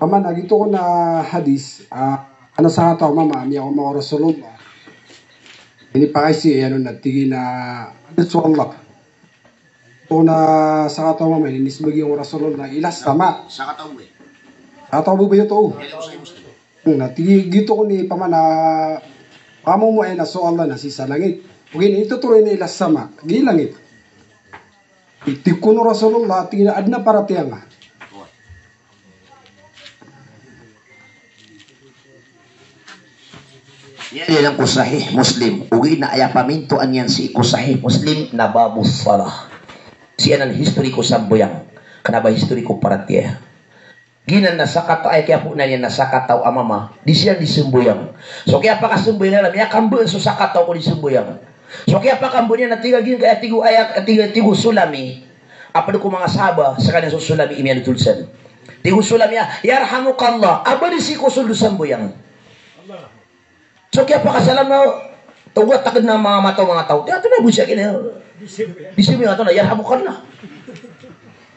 Ama nagito ko na hadis, ano sa tao mama, mi ako mga Rasulullah. Ini pa kasi ano natigin na Rasulullah. Ito na sa tao mama, inis bagi yung Rasulullah ilas tama. Sa kataw mo eh. Sa tao mo ba ito? Kailan ko sa'yo Muslim. Natigi gito ko ni pamana, pamo mo ay na so Allah na si sa langit. Ugin ito tuloy na ilas sama, gilangit. Itikuno Rasulullah, tingin adna para tiyang. Yan ang kusahih Muslim. Ugi na aya pamintuan yan si kusahih Muslim na babu salah. Siya ang history ko sambuyang. Kanaba history ko para tiya. Ginan na sakataw ay kaya po na yan na sakataw amama. Di siya disumbuyang. So kaya pa kasumbuyang na lang. Kambo so sakataw ko disumbuyang. So kaya pa kambo niya natiga gin kaya tigo ayak tigo sulami. Apa ko mga sahaba sa kanyang sulami imiyan tulsan. Tigo sulami yarhamukallah. Aba di si ko sambuyang. So kaya pa kasalam na tugot takad na mga mataw mga tao. Ito na busya kina. Bisimi nga ito na yarhamukan na.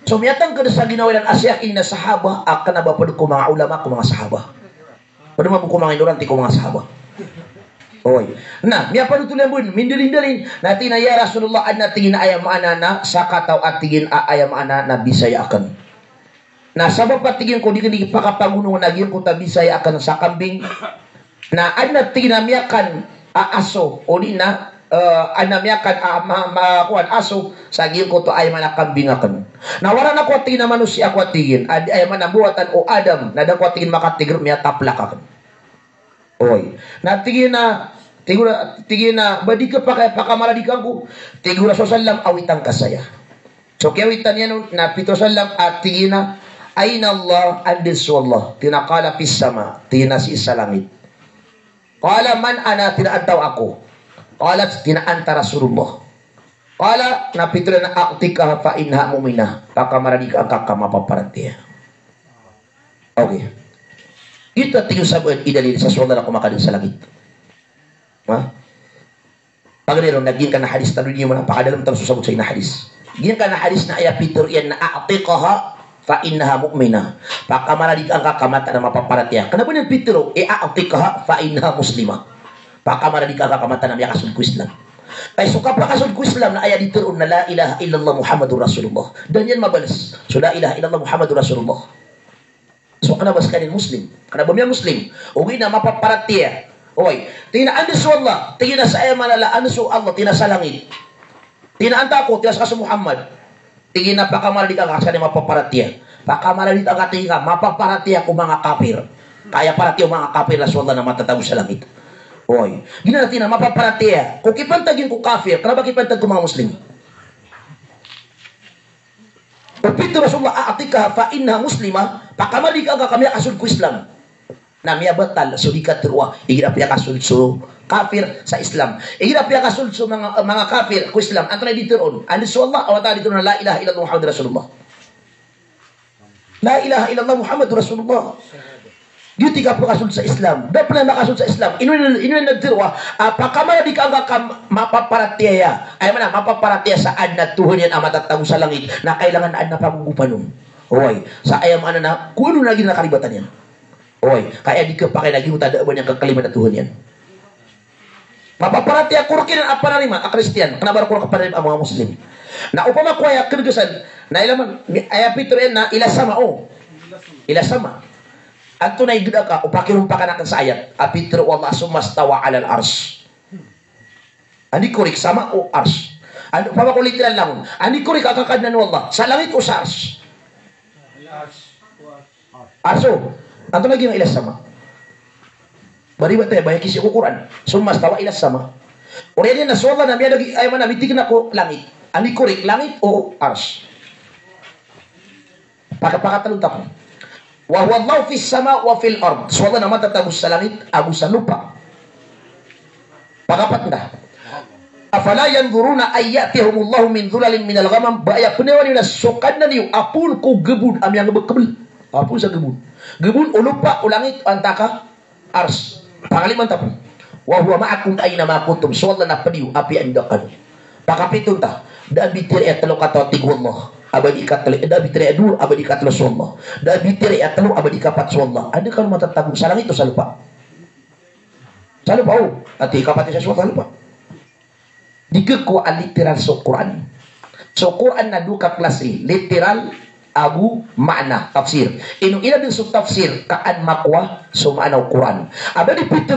So miyatang kada sa ginawa ng asyak ina sahaba akan na ba pa ko mga ulama ko mga sahaba. Pwede mo ko mga ignorante ko mga sahaba. Oy. Na, miya pa nutulan bun mindilin-dilin natin na ya Rasulullah ad natingin na ayam ana na sa kataw at tingin ayam ana na bisaya akan. Na sabab patigin ko di pakapangunong naging ko ta bisaya akan sa kambing. Na ana tinamiyakan aso o di na anamiyakan kuan aso sa giyon ko to ay manakambingakan. Na wala na ko tingin na manusia ko tingin ay manabuatan o Adam na dako tingin makatigro miya taplakakan. Oy. Na tingin na badi ka pa kay pakamaradikan ko. Tigura sa sallam awitan kasaya. So kawitan yan na pito sallam at tingin na ayna Allah andis wallah tinakala pis sama tinasi sa langit. Qala man ana tinaantaw ako. Qala tinaanta Rasulullah. Qala napitulan na aqtika fa inha mu'mina. Pakamaradi ka ang kakamapaparantiya. Okay. Ito tingin sa buwan idalil sa swalla na kumakadin sa langit. Ha? Pag nero, naging ka na hadis na rin mo na pakadalam tayo susabot sa ina hadis. Gyan ka na hadis na aya Peter yan na aqtikaha fa innaha mu'mina. Pakamaradig ang kakamata na mapaparatiya. Kanabo niyang Petro, i'a'tikaha fa innaha muslima. Pakamaradig ang kakamata na miyakasun ko Islam. Kaya so kapakasun ko Islam na ayat dito na la ilaha illallah Muhammadur Rasulullah. Dan yan mabalas. So la ilaha illallah Muhammadur Rasulullah. So kanabas ka rin Muslim. Kanabo niya Muslim. Uwi na mapaparatiya. Oy, tinaan sa Allah. Tingin na sa ayaw malala. Ano sa Allah? Tina sa langit. Tinaanta ko. Tina sa Muhammad. Tingin na pakamalalit ang kasani mapaparatiya. Pakamalalit ang ating mapaparatiya ko mga kafir. Kaya paratiya mga kafir na swalla na matatawag sa langit. Oy. Gina natin na mapaparatiya. Kung kipantagin ko kafir, kaya ba kipantag ko mga Muslim? Pagpito Rasulullah aatika fa inna muslima, pakamalik ang kami kasul ko Islam. Na miya batal so dikatrua, igirap ya kasul so kafir sa Islam. Igirap ya kasul so mga kafir ko Islam. Anto na dito ron. Anis Allah wa ta'ala dito na la ilaha illallah Muhammadur Rasulullah. La ilaha illallah Muhammadur Rasulullah. Di tiga po kasul sa Islam. Dapat na makasul sa Islam. Inuin na dirwa. Pakamala di ka ang mapaparatiya. Ay mana, mapaparatiya sa adna tuhon yan ang matatawag sa langit na kailangan na adna pagugupanon. Oy. Sa ayam ana na, kuno na gina nakalibatan yan. Oy. Kaya di ka pa kayo nagimutan na yung kakaliman na tuhon yan. Mapaparatiya kurkin ang apanariman, ang Kristiyan. Kanabar ko kapanariman ang mga Muslim. Na upama ko ay kirgasan, na ilaman, ay Peter na ilasama o. Ilasama. At tunay gina ka, upakirum pa ka na sa ayat. Apitro Allah sumastawa alal ars. Ani kurik sama o ars. Ano pa ko literal lang. Ani kurik kakakadnan wallah. Sa langit o sa ars. Arso. Ato na gina ilas sama. Bari ba tayo bayang kisi ko Quran. Sumastawa ilas sama. Uriyan yan naswala na miya ay man nabitig na ko langit. Ani kurik langit o ars. Pagkapakatalong tako. Wa huwa Allah fis sama wa fil ard. So Allah na matatagos sa langit, agos sa lupa. Pagapat na. Afala yanzuruna ayyatihumullahu min dhulalin min al-ghamam baya penewan na sukad na niyo apun ko gebun am yang bekebel. Apun sa gebun. Gebun o lupa o langit antaka ars. Pangaliman tapon. Wa huwa ma'akum ayna ma kuntum. So Allah na padiu api andakan. Pakapiton ta. Daan bitir et talo kato tigwallah. abadi katlo da bitire adu abadi katlo Allah da bitire atlo abadi kapat Allah ada kalau mata tagu salang itu salupa ati kapat sa salupa dikeku literal so Quran na duka klase literal abu makna tafsir inu ila din so tafsir kaan makwa so maanaw Quran abadi pitiro